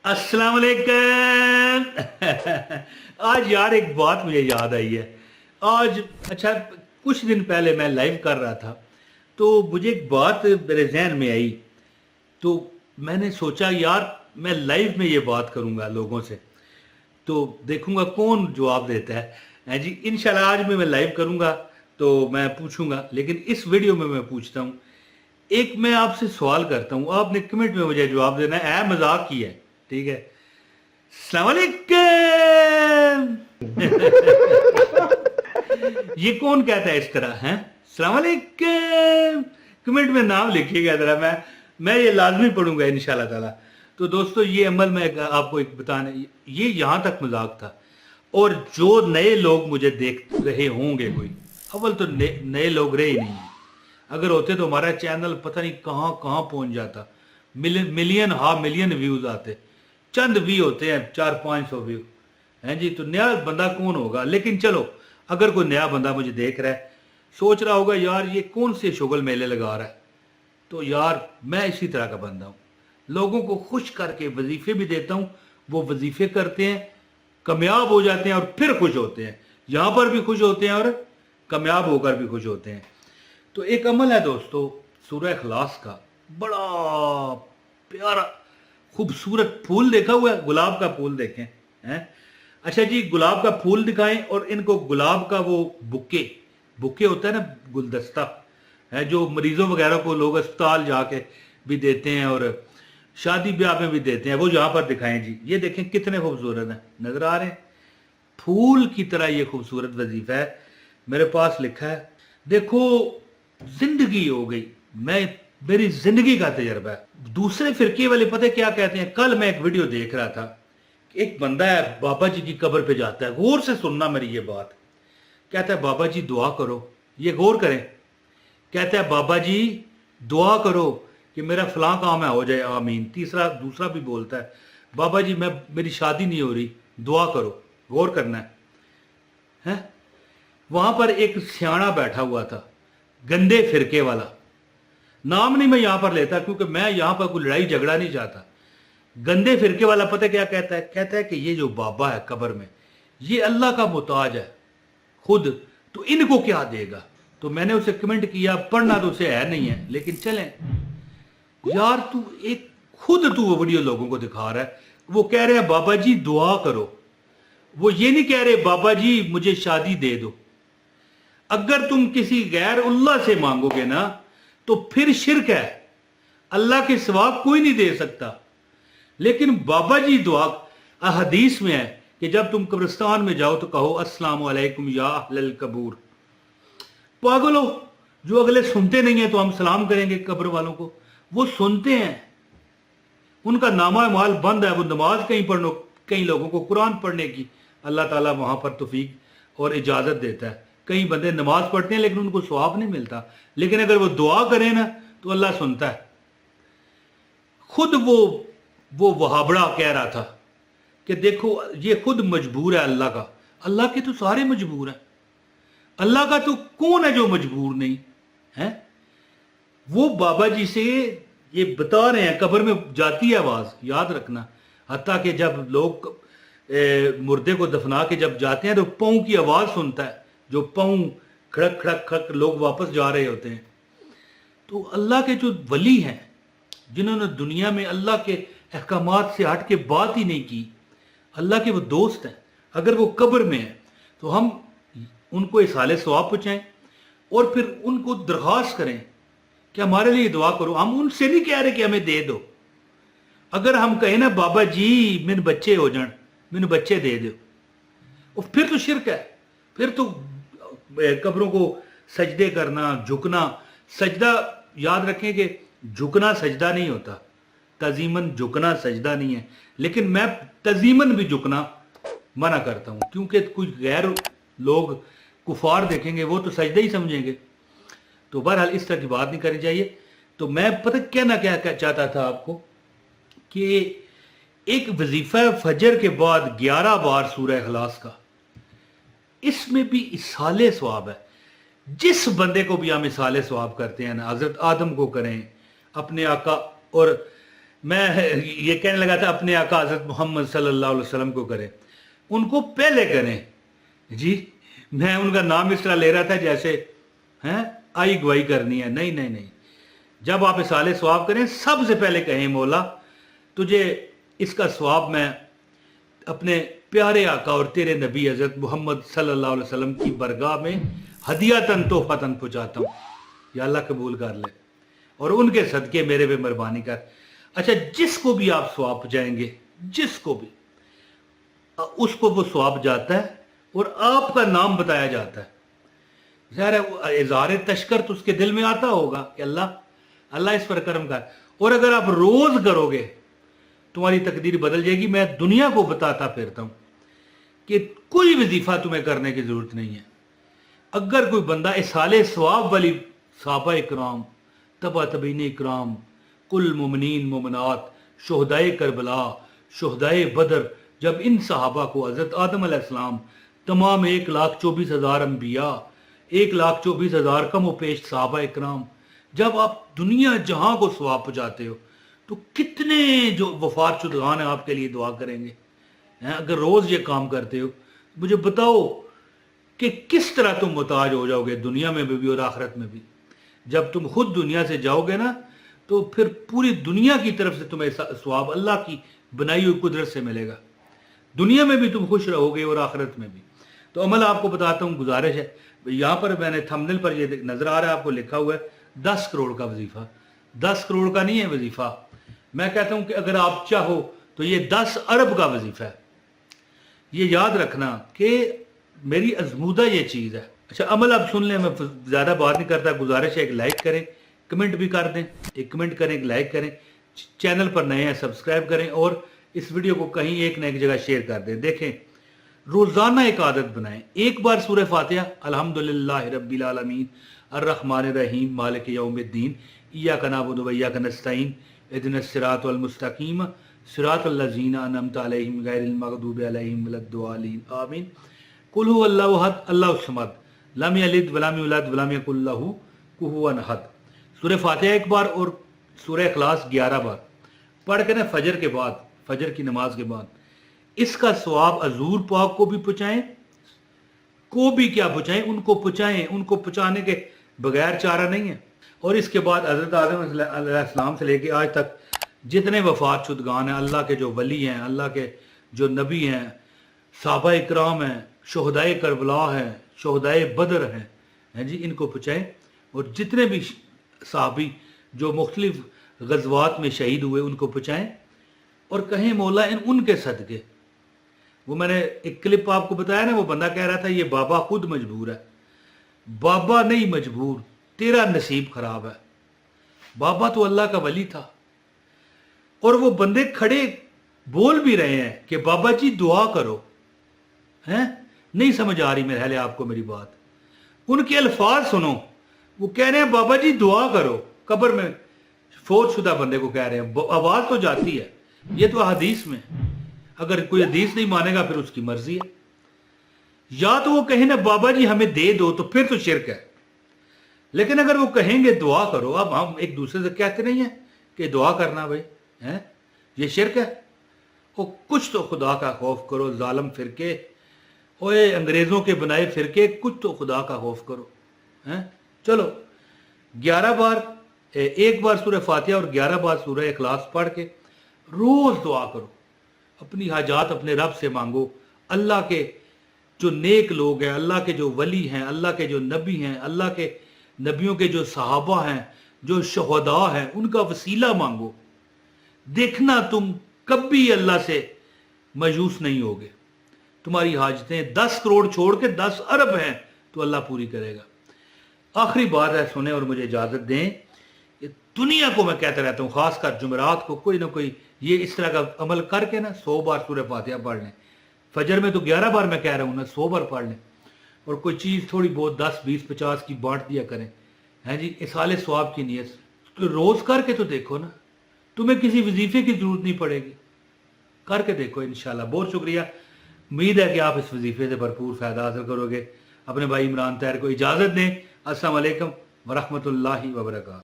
अस्सलाम वालेकुम। आज यार एक बात मुझे याद आई है। आज अच्छा, कुछ दिन पहले मैं लाइव कर रहा था तो मुझे एक बात मेरे जहन में आई। तो मैंने सोचा यार मैं लाइव में ये बात करूंगा लोगों से, तो देखूंगा कौन जवाब देता है जी। इंशाल्लाह आज में मैं लाइव करूंगा तो मैं पूछूंगा, लेकिन इस वीडियो में मैं पूछता हूँ। एक मैं आपसे सवाल करता हूँ, आपने कमेंट में मुझे जवाब देना है। मजाक ही है, ठीक है। अस्सलाम वालेकुम। ये कौन कहता है इस तरह है? अस्सलाम वालेकुम। कमेंट में नाम लिखिएगा जरा, मैं ये लाजमी पढ़ूंगा इंशाल्लाह ताला। तो दोस्तों ये अमल मैं आपको एक बताने, ये यहाँ तक मजाक था। और जो नए लोग मुझे देख रहे होंगे, कोई अव्वल तो नए लोग रहे ही नहीं हैं। अगर होते तो हमारा चैनल पता नहीं कहाँ कहाँ पहुंच जाता। मिलियन हाफ मिलियन व्यूज आते, चंद भी होते हैं 400-500 व्यू हैं जी। तो नया बंदा कौन होगा? लेकिन चलो, अगर कोई नया बंदा मुझे देख रहा है, सोच रहा होगा यार ये कौन से शुगल मेले लगा रहा है, तो यार मैं इसी तरह का बंदा हूँ। लोगों को खुश करके वजीफे भी देता हूँ, वो वजीफे करते हैं, कामयाब हो जाते हैं और फिर खुश होते हैं। यहाँ पर भी खुश होते हैं और कामयाब होकर भी खुश होते हैं। तो एक अमल है दोस्तों, सूरह इखलास का, बड़ा प्यारा खूबसूरत फूल देखा हुआ है? गुलाब का फूल देखें हैं? अच्छा जी, गुलाब का फूल दिखाएं और इनको गुलाब का वो बुके बुके होता है ना, गुलदस्ता है, जो मरीजों वगैरह को लोग अस्पताल जाके भी देते हैं और शादी ब्याह में भी देते हैं, वो यहाँ पर दिखाएं जी। ये देखें कितने खूबसूरत हैं, नजर आ रहे हैं? फूल की तरह ये खूबसूरत वजीफा है। मेरे पास लिखा है, देखो जिंदगी हो गई, मेरी जिंदगी का तजर्बा है। दूसरे फिरके वाले पता क्या कहते हैं? कल मैं एक वीडियो देख रहा था, एक बंदा है बाबा जी की कब्र पे जाता है। गौर से सुनना मेरी ये बात। कहता है बाबा जी दुआ करो, ये गौर करें। कहता है बाबा जी दुआ करो कि मेरा फलां काम है, हो जाए, आमीन। दूसरा भी बोलता है बाबा जी मेरी शादी नहीं हो रही, दुआ करो। गौर करना है? वहां पर एक सियाना बैठा हुआ था, गंदे फिरके वाला। नाम नहीं मैं यहां पर लेता क्योंकि मैं यहां पर कोई लड़ाई झगड़ा नहीं चाहता। गंदे फिरके वाला पता क्या कहता है? कहता है कि ये जो बाबा है कब्र में, ये अल्लाह का मुताज है खुद, तो इनको क्या देगा? तो मैंने उसे कमेंट किया, पढ़ना तो उसे है नहीं है, लेकिन चलें यार, तू वो वीडियो लोगों को दिखा रहा है। वो कह रहे हैं बाबा जी दुआ करो, वो ये नहीं कह रहे बाबा जी मुझे शादी दे दो। अगर तुम किसी गैर अल्लाह से मांगोगे ना तो फिर शिरक है, अल्लाह के सिवा कोई नहीं दे सकता। लेकिन बाबा जी दुआ, हदीस में है कि जब तुम कब्रिस्तान में जाओ तो कहो अस्सलाम वालेकुम या अहलल कबूर। पागलो, जो अगले सुनते नहीं है तो हम सलाम करेंगे कब्र वालों को? वो सुनते हैं, उनका नामा माल बंद है। वो नमाज कई लोगों को कुरान पढ़ने की अल्लाह ताला वहां पर तौफीक और इजाजत देता है। कई बंदे नमाज पढ़ते हैं लेकिन उनको सवाब नहीं मिलता, लेकिन अगर वो दुआ करें ना तो अल्लाह सुनता है। खुद वो वहाबड़ा कह रहा था कि देखो ये खुद मजबूर है अल्लाह का। अल्लाह के तो सारे मजबूर हैं, अल्लाह का तो कौन है जो मजबूर नहीं है? वो बाबा जी से ये बता रहे हैं, कब्र में जाती है आवाज, याद रखना। हत्ता कि जब लोग मुर्दे को दफना के जब जाते हैं तो पाँव की आवाज सुनता है, जो पाँव खड़क खड़क खड़क लोग वापस जा रहे होते हैं। तो अल्लाह के जो वली हैं, जिन्होंने दुनिया में अल्लाह के अहकामात से हट के बात ही नहीं की, अल्लाह के वो दोस्त हैं, अगर वो कब्र में है तो हम उनको इसाले सवाब पहुँचाएं और फिर उनको दरख्वास्त करें कि हमारे लिए दुआ करो। हम उनसे नहीं कह रहे कि हमें दे दो। अगर हम कहें ना बाबा जी मैंने बच्चे हो जान, मैंने बच्चे दे दो, और फिर तो शिरक है। फिर तो कब्रों को सजदे करना, झुकना। सजदा याद रखें कि झुकना सजदा नहीं होता, तजीमन झुकना सजदा नहीं है। लेकिन मैं तजीमन भी झुकना मना करता हूं, क्योंकि कुछ गैर लोग कुफार देखेंगे वो तो सजदा ही समझेंगे। तो बहरहाल इस तरह की बात नहीं करनी चाहिए। तो मैं पता क्या चाहता था आपको कि एक वजीफा फजर के बाद 11 बार सूरह इखलास का, इसमें भी इसाले सवाब है। जिस बंदे को भी हम इसाले सवाब करते हैं ना, हजरत आदम को करें, अपने आका और मैं ये कहने लगा था अपने आका हज़रत मोहम्मद सल्लल्लाहु अलैहि वसल्लम को करें, उनको पहले करें जी। मैं उनका नाम इस तरह ले रहा था जैसे हैं आई गवाही करनी है। नहीं नहीं नहीं, जब आप इसाले सवाब करें सबसे पहले कहें मौला तुझे इसका सवाब मैं अपने प्यारे आका और तेरे नबी हज़रत मोहम्मद सल्लल्लाहु अलैहि वसल्लम की बरगाह में हदियतन तोहफतन पहुँचाता हूँ, या अल्लाह कबूल कर ले और उनके सदके मेरे पे मेहरबानी कर। अच्छा, जिसको भी आप सवाब पहुँचाएंगे, जिसको भी, उसको वो सवाब जाता है और आपका नाम बताया जाता है। ज़ाहिर है इज़हार तशक्कर तो उसके दिल में आता होगा कि अल्लाह अल्लाह इस पर करम कर। और अगर आप रोज़ करोगे तुम्हारी तकदीर बदल जाएगी। मैं दुनिया को बताता फिरता हूँ कि कोई वजीफ़ा तुम्हें करने की ज़रूरत नहीं है। अगर कोई बंदा इसाले सवाब वाली सहाबा इकराम, तबा तबीन इकराम, कुल मुमिनीन मुमिनात, शुहदाए करबला, शुहदाए बदर, जब इन सहाबा को हज़रत आदम अलैहिस्सलाम तमाम 1,24,000 अम्बिया, 1,24,000 कम पेश सहाबा इकराम, जब आप दुनिया जहां को सवाब पहुँचाते हो तो कितने जो वफात शुदगान है आपके लिए दुआ करेंगे हैं। अगर रोज़ ये काम करते हो मुझे बताओ कि किस तरह तुम मुताज हो जाओगे दुनिया में भी और आखिरत में भी। जब तुम खुद दुनिया से जाओगे ना तो फिर पूरी दुनिया की तरफ से तुम्हें सवाब अल्लाह की बनाई हुई कुदरत से मिलेगा। दुनिया में भी तुम खुश रहोगे और आखिरत में भी। तो अमल आपको बताता हूँ, गुजारिश है। यहाँ पर मैंने थंबनेल पर ये नज़र आ रहा है आपको, लिखा हुआ है 10 करोड़ का वजीफ़ा। 10 करोड़ का नहीं है वजीफ़ा, मैं कहता हूँ कि अगर आप चाहो तो ये 10 अरब का वजीफ़ा है। ये याद रखना कि मेरी अजमूदा ये चीज़ है। अच्छा, अमल आप सुन लें, मैं ज़्यादा बात नहीं करता। गुजारिश है एक लाइक करें, कमेंट भी कर दें, एक कमेंट करें, एक लाइक करें, चैनल पर नए हैं सब्सक्राइब करें और इस वीडियो को कहीं एक न एक जगह शेयर कर दें। देखें, रोज़ाना एक आदत बनाएं, एक बार सूरह फातिहा अल्हम्दुलिल्लाहि रब्बिल आलमीन अर्रहमानिर रहीम मालिक यौमिद्दीन इय्याका नअबुदु व इय्याका नस्तईन इहदिनस सिरातल मुस्तकीम सिरातल लज़ीना अनअमता अलैहिम गैरिल मग़दूबि अलैहिम वलद्दालिन आमीन। कुल हुवल्लाहु अहद अल्लाहुस समद लम यलिद व लम यूलद व लम यकुल लहू कुफुवन अहद। सूरह फातिहा एक बार और सूरह इखलास 11 बार पढ़ के ना फजर के बाद, फजर की नमाज के बाद, इसका सवाब हजूर पाक को भी पहुँचाएं, को भी क्या पहुँचाएं, उनको पहुँचाएं। उनको पहुँचाने के बगैर चारा नहीं है। और इसके बाद हज़रत आदम अलैहिस्सलाम से लेके आज तक जितने वफात शुदगान हैं, अल्लाह के जो वली हैं, अल्लाह के जो नबी हैं, सहाबा इकराम हैं, शुहदाए करबला हैं, शुहदाए बदर हैं जी, इनको पहुँचाएं। और जितने भी सहाबी जो मुख्तलिफ गज़वात में शहीद हुए उनको पहुँचाएं और कहें मौला इन उनके सदके। वो मैंने एक क्लिप आपको बताया ना, वो बंदा कह रहा था ये बाबा खुद मजबूर है। बाबा नहीं मजबूर, तेरा नसीब खराब है। बाबा तो अल्लाह का वली था और वो बंदे खड़े बोल भी रहे हैं कि बाबा जी दुआ करो। हैं, नहीं समझ आ रही मेरे ख्याल आपको मेरी बात। उनके अल्फाज सुनो, वो कह रहे हैं बाबा जी दुआ करो। कब्र में फौत शुदा बंदे को कह रहे हैं, आवाज तो जाती है। ये तो हदीस में, अगर कोई हदीस नहीं मानेगा फिर उसकी मर्जी है। या तो वो कहें ना बाबा जी हमें दे दो तो फिर तो शिरक है। लेकिन अगर वो कहेंगे दुआ करो, अब हम एक दूसरे से कहते नहीं है कि दुआ करना भाई हैं, ये शिरक है। वो कुछ तो खुदा का खौफ करो, जालिम फिरके, ओए अंग्रेजों के बनाए फिरके, कुछ तो खुदा का खौफ करो हैं। चलो 11 बार, एक बार सूरह फातिहा और 11 बार सूरह इखलास पढ़ के रोज दुआ करो, अपनी हाजात अपने रब से मांगो। अल्लाह के जो नेक लोग हैं, अल्लाह के जो वली हैं, अल्लाह के जो नबी हैं, अल्लाह के नबियों के जो सहाबा हैं, जो शहदा हैं, उनका वसीला मांगो। देखना तुम कभी अल्लाह से मायूस नहीं होगे। तुम्हारी हाजतें 10 करोड़ छोड़ के 10 अरब हैं तो अल्लाह पूरी करेगा। आखिरी बात है, सुने और मुझे इजाजत दें। कि दुनिया को मैं कहता रहता हूँ, खासकर जुमेरात को कोई ना कोई ये इस तरह का अमल करके ना 100 बार सूरह फातिहा पढ़ लें। फजर में तो 11 बार मैं कह रहा हूँ ना, 100 बार पढ़ लें। और कोई चीज़ थोड़ी बहुत 10, 20, 50 की बांट दिया करें, हैं जी, इसाले सवाब की नीयत। तो रोज़ करके तो देखो ना, तुम्हें किसी वजीफे की ज़रूरत नहीं पड़ेगी, करके देखो इंशाल्लाह। बहुत शुक्रिया, उम्मीद है कि आप इस वजीफे से भरपूर फ़ायदा हासिल करोगे। अपने भाई इमरान तैर को इजाज़त दें। अस्सलाम वालेकुम व रहमतुल्लाहि व बरकातहू।